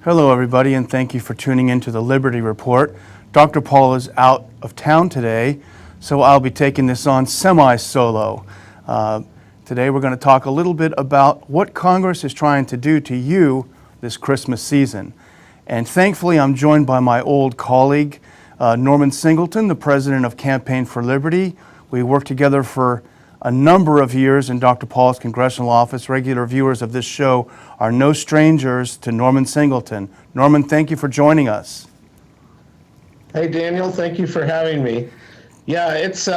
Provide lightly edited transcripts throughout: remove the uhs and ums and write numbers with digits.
Hello, everybody, and thank you for tuning in to the Liberty Report. Dr. Paul is out of town today, so I'll be taking this on semi-solo. Today we're going to talk a little bit about what Congress is trying to do to you this Christmas season. And thankfully, I'm joined by my old colleague, Norman Singleton, the president of Campaign for Liberty. We worked together for a number of years in Dr. Paul's congressional office. Regular viewers of this show are no strangers to Norman Singleton. Norman, thank you for joining us. Hey, Daniel, thank you for having me. Yeah, it's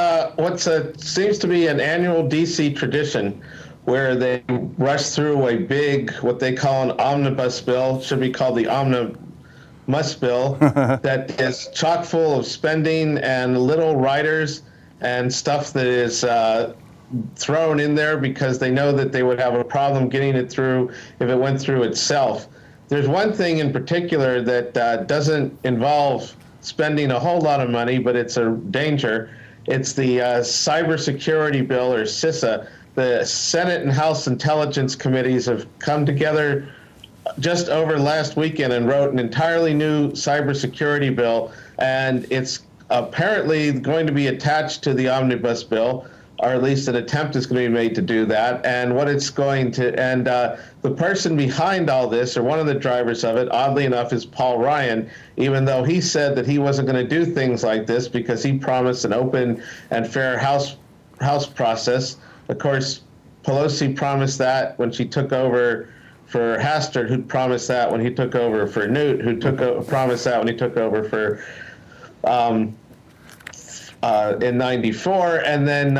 seems to be an annual DC tradition where they rush through a big, what they call an omnibus bill, should be called the Omnibus bill, that is chock full of spending and little riders and stuff that is thrown in there because they know that they would have a problem getting it through if it went through itself. There's one thing in particular that doesn't involve spending a whole lot of money, but it's a danger. It's the cybersecurity bill, or CISA. The Senate and House Intelligence Committees have come together just over last weekend and wrote an entirely new cybersecurity bill, and it's apparently going to be attached to the omnibus bill, or at least an attempt is going to be made to do that. And what it's going to, and the person behind all this, or one of the drivers of it, oddly enough, is Paul Ryan, even though he said that he wasn't going to do things like this because he promised an open and fair House process. Of course, Pelosi promised that when she took over for Hastert, who promised that when he took over for Newt, who promised that when he took over for in '94, and then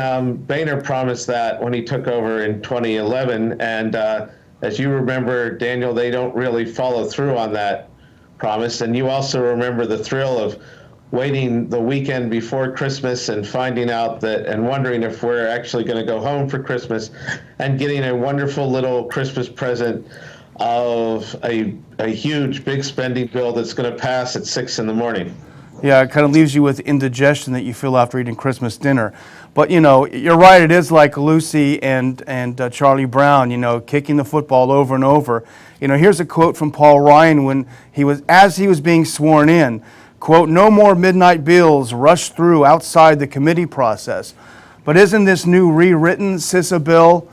Boehner promised that when he took over in 2011. And as you remember, Daniel, they don't really follow through on that promise. And you also remember the thrill of waiting the weekend before Christmas and finding out that, and wondering if we're actually going to go home for Christmas, and getting a wonderful little Christmas present of a huge, big spending bill that's going to pass at 6 in the morning. Yeah, it kind of leaves you with indigestion that you feel after eating Christmas dinner. But, you know, you're right, it is like Lucy and Charlie Brown, you know, kicking the football over and over. You know, here's a quote from Paul Ryan when as he was being sworn in, quote, "No more midnight bills rush through outside the committee process." But isn't this new rewritten CISA bill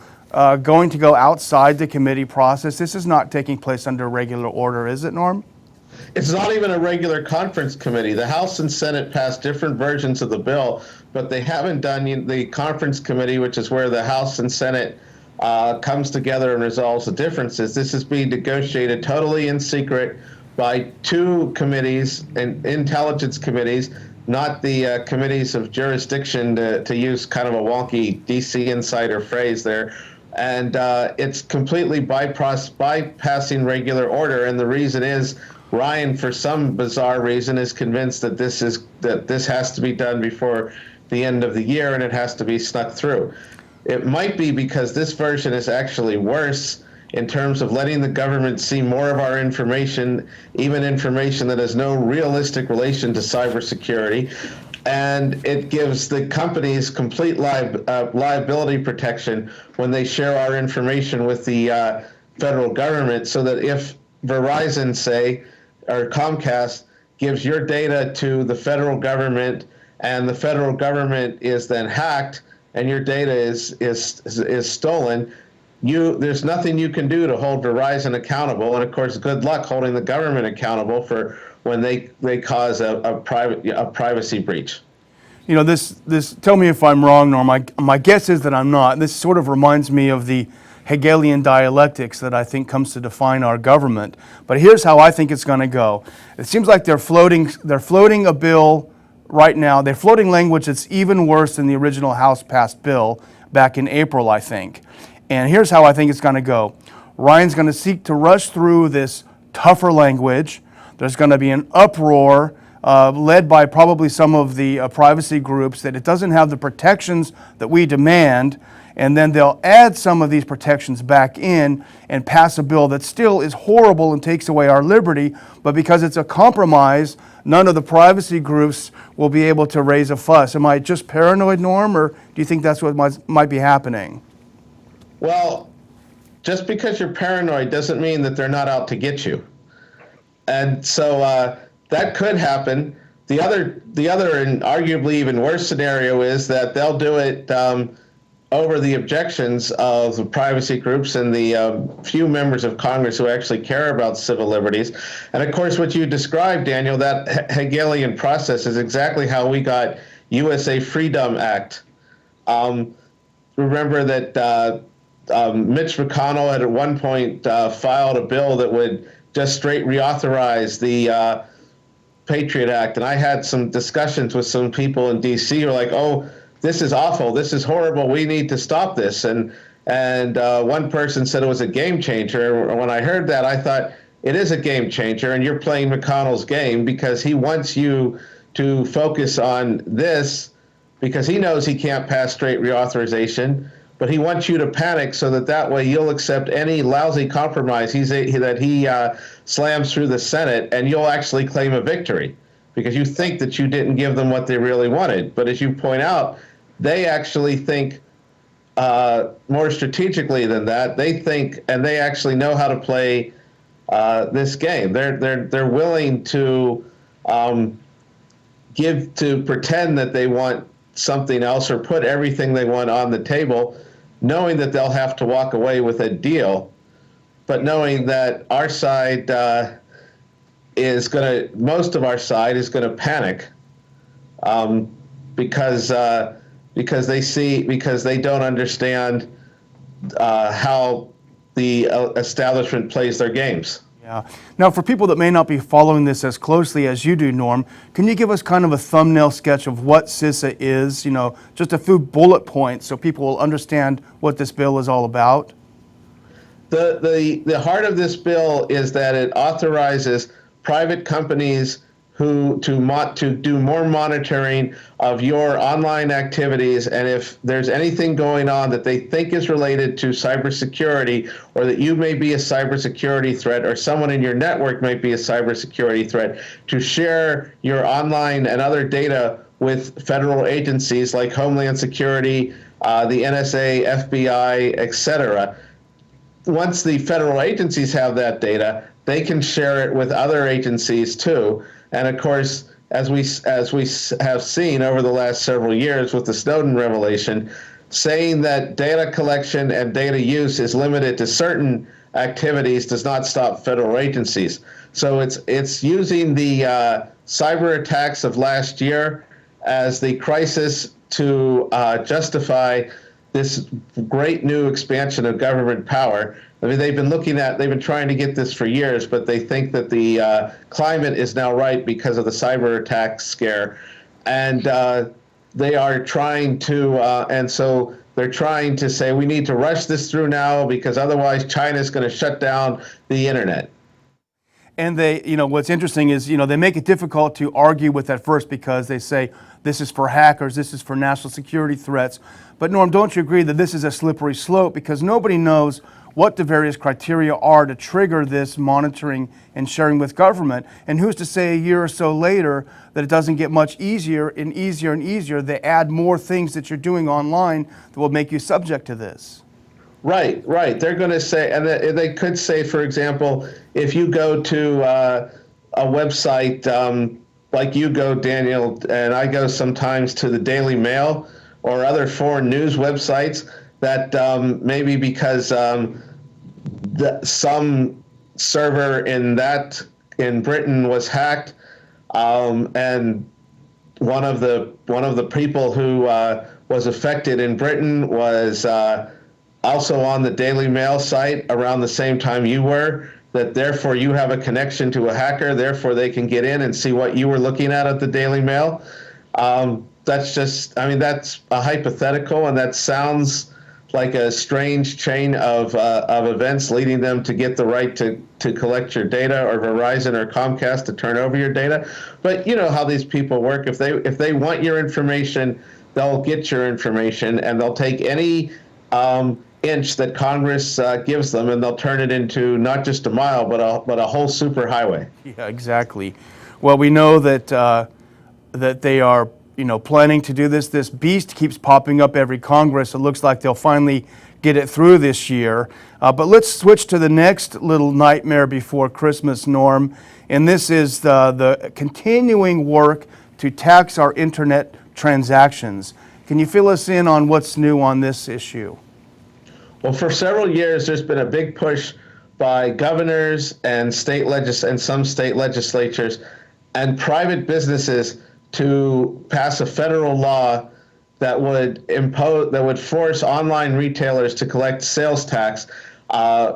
going to go outside the committee process? This is not taking place under regular order, is it, Norm? It's not even a regular conference committee. The House and Senate passed different versions of the bill, but they haven't done the conference committee, which is where the House and Senate comes together and resolves the differences. This is being negotiated totally in secret by two committees, and intelligence committees, not the committees of jurisdiction, to use kind of a wonky DC insider phrase there. And it's completely bypassing regular order, and the reason is Ryan, for some bizarre reason, is convinced that this has to be done before the end of the year, and it has to be snuck through. It might be because this version is actually worse in terms of letting the government see more of our information, even information that has no realistic relation to cybersecurity. And it gives the companies complete liability protection when they share our information with the federal government, so that if Verizon, say, or Comcast gives your data to the federal government, and the federal government is then hacked, and your data is stolen, there's nothing you can do to hold Verizon accountable. And of course, good luck holding the government accountable for when they cause a privacy breach. You know, this. Tell me if I'm wrong, Norm. My guess is that I'm not. This sort of reminds me of the Hegelian dialectics that I think comes to define our government. But here's how I think it's going to go. It seems like they're floating a bill right now. They're floating language that's even worse than the original House passed bill back in April, I think. And here's how I think it's going to go. Ryan's going to seek to rush through this tougher language. There's going to be an uproar led by probably some of the privacy groups that it doesn't have the protections that we demand. And then they'll add some of these protections back in and pass a bill that still is horrible and takes away our liberty. But because it's a compromise, none of the privacy groups will be able to raise a fuss. Am I just paranoid, Norm, or do you think that's what might be happening? Well, just because you're paranoid doesn't mean that they're not out to get you. and so that could happen. The other and arguably even worse scenario is that they'll do it over the objections of the privacy groups and the few members of Congress who actually care about civil liberties. And of course, what you described, Daniel, that Hegelian process is exactly how we got USA Freedom Act. Remember that Mitch McConnell had at one point filed a bill that would just straight reauthorize the Patriot Act. And I had some discussions with some people in D.C. who were like, oh, this is awful. This is horrible. We need to stop this. And one person said it was a game changer. When I heard that, I thought, it is a game changer, and you're playing McConnell's game because he wants you to focus on this because he knows he can't pass straight reauthorization, but he wants you to panic so that way you'll accept any lousy compromise that he slams through the Senate, and you'll actually claim a victory because you think that you didn't give them what they really wanted. But as you point out, they actually think more strategically than that. They think, and they actually know how to play this game. They're willing to pretend that they want something else or put everything they want on the table, knowing that they'll have to walk away with a deal, but knowing that our side most of our side is gonna panic because they don't understand how the establishment plays their games. Yeah. Now, for people that may not be following this as closely as you do, Norm, can you give us kind of a thumbnail sketch of what CISA is? You know, just a few bullet points so people will understand what this bill is all about. The heart of this bill is that it authorizes private companies to do more monitoring of your online activities, and if there's anything going on that they think is related to cybersecurity, or that you may be a cybersecurity threat, or someone in your network might be a cybersecurity threat, to share your online and other data with federal agencies like Homeland Security, the NSA, FBI, etc. Once the federal agencies have that data, they can share it with other agencies too. And of course, as we have seen over the last several years with the Snowden revelation, saying that data collection and data use is limited to certain activities does not stop federal agencies. So it's using the cyber attacks of last year as the crisis to justify this great new expansion of government power. I mean, they've been trying to get this for years, but they think that the climate is now right because of the cyber attack scare. And they are trying to, and so they're trying to say, we need to rush this through now because otherwise China's going to shut down the internet. And they, what's interesting is, they make it difficult to argue with at first because they say this is for hackers, this is for national security threats. But Norm, don't you agree that this is a slippery slope because nobody knows what the various criteria are to trigger this monitoring and sharing with government? And who's to say a year or so later that it doesn't get much easier and easier and easier? They add more things that you're doing online that will make you subject to this. Right. They're going to say, and they could say, for example, if you go to a website like you go, Daniel, and I go sometimes to the Daily Mail or other foreign news websites, that maybe because some server in Britain was hacked, and one of the people who was affected in Britain was also on the Daily Mail site around the same time you were, that therefore you have a connection to a hacker, therefore they can get in and see what you were looking at the Daily Mail. That's a hypothetical, and that sounds like a strange chain of events leading them to get the right to collect your data, or Verizon or Comcast to turn over your data. But you know how these people work. If they want your information, they'll get your information, and they'll take any inch that Congress gives them, and they'll turn it into not just a mile, but a whole superhighway. Yeah, exactly. Well, we know that that they are planning to do this. This beast keeps popping up every Congress. It looks like they'll finally get it through this year. But let's switch to the next little nightmare before Christmas, Norm, and this is the continuing work to tax our internet transactions. Can you fill us in on what's new on this issue? Well, for several years, there's been a big push by governors and some state legislatures and private businesses to pass a federal law that would force online retailers to collect sales tax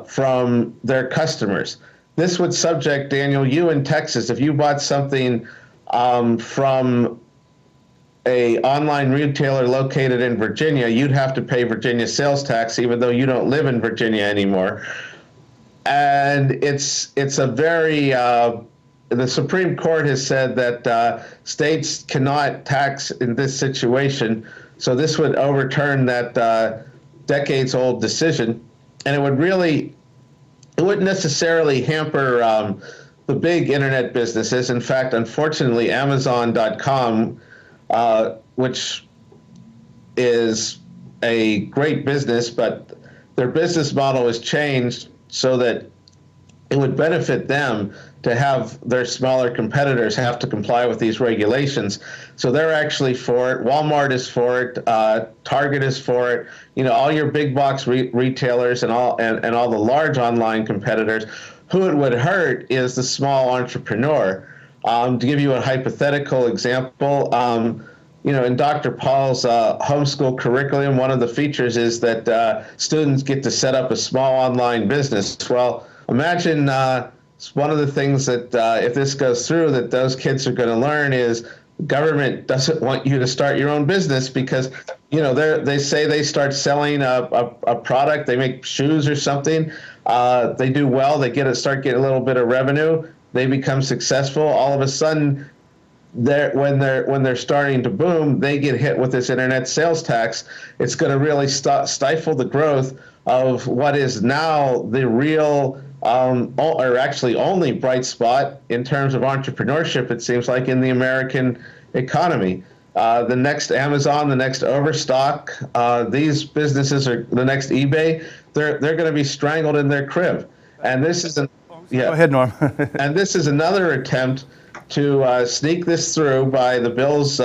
from their customers. This would subject, Daniel, you in Texas, if you bought something from a online retailer located in Virginia, you'd have to pay Virginia sales tax even though you don't live in Virginia anymore. And it's a very the Supreme Court has said that states cannot tax in this situation, so this would overturn that decades-old decision, and it wouldn't necessarily hamper the big internet businesses. In fact, unfortunately, Amazon.com, which is a great business, but their business model has changed so that it would benefit them to have their smaller competitors have to comply with these regulations. So they're actually for it. Walmart is for it. Target is for it. You know, all your big box retailers and all the large online competitors. Who it would hurt is the small entrepreneur. To give you a hypothetical example, in Dr. Paul's homeschool curriculum, one of the features is that students get to set up a small online business. Well, imagine one of the things that if this goes through, that those kids are going to learn is the government doesn't want you to start your own business because, they say they start selling a product, they make shoes or something, they do well, they start getting a little bit of revenue, they become successful, all of a sudden, when they're starting to boom, they get hit with this internet sales tax. It's going to really stifle the growth of what is now the real, or actually only bright spot in terms of entrepreneurship, it seems like, in the American economy. The next Amazon, the next Overstock, these businesses are the next eBay. They're going to be strangled in their crib. And this is Go ahead, Norm. and this is another attempt to sneak this through by the bill's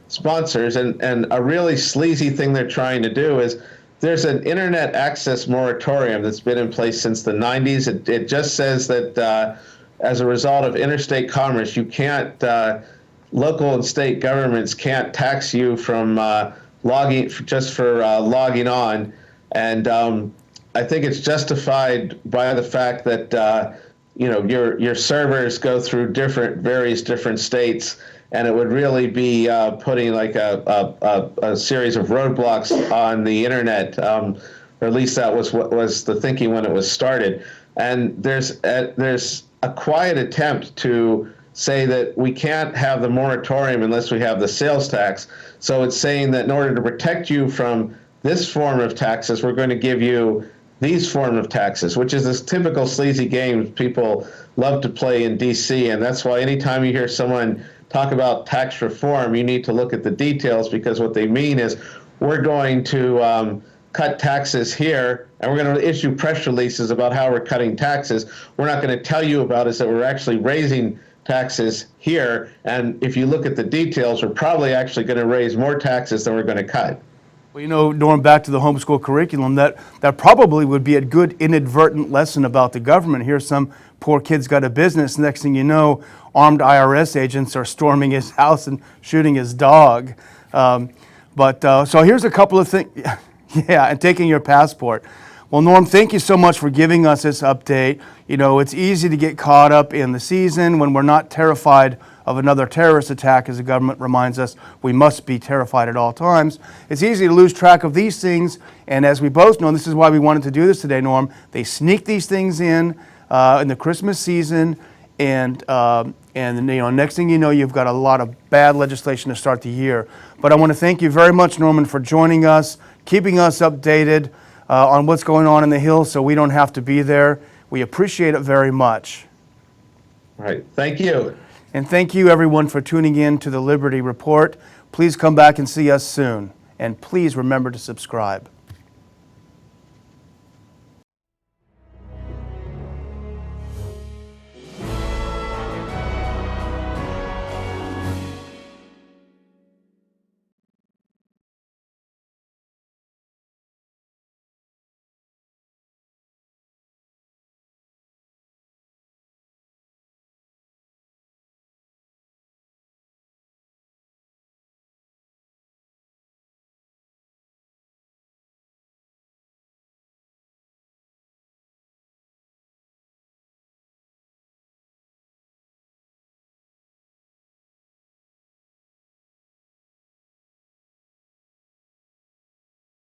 sponsors. And a really sleazy thing they're trying to do is there's an internet access moratorium that's been in place since the 90s. It just says that as a result of interstate commerce, you can't, local and state governments can't tax you from logging on. And I think it's justified by the fact that your servers go through various different states, and it would really be putting like a series of roadblocks on the internet, or at least that was what was the thinking when it was started. And there's a quiet attempt to say that we can't have the moratorium unless we have the sales tax. So it's saying that in order to protect you from this form of taxes, we're going to give you these form of taxes, which is this typical sleazy game people love to play in D.C. And that's why anytime you hear someone talk about tax reform, you need to look at the details, because what they mean is we're going to cut taxes here, and we're going to issue press releases about how we're cutting taxes. We're not going to tell you about is that we're actually raising taxes here. And if you look at the details, we're probably actually going to raise more taxes than we're going to cut. Well, Norm, back to the homeschool curriculum, that probably would be a good inadvertent lesson about the government. Here, some poor kid's got a business. Next thing you know, armed IRS agents are storming his house and shooting his dog. So here's a couple of things. Yeah, and taking your passport. Well, Norm, thank you so much for giving us this update. It's easy to get caught up in the season when we're not terrified of another terrorist attack, as the government reminds us we must be terrified at all times. It's easy to lose track of these things, and as we both know, this is why we wanted to do this today, Norm. They sneak these things in the Christmas season, and next thing you know, you've got a lot of bad legislation to start the year. But I want to thank you very much, Norman, for joining us, keeping us updated on what's going on in the Hill so we don't have to be there. We appreciate it very much. All right. Thank you. And thank you, everyone, for tuning in to the Liberty Report. Please come back and see us soon. And please remember to subscribe.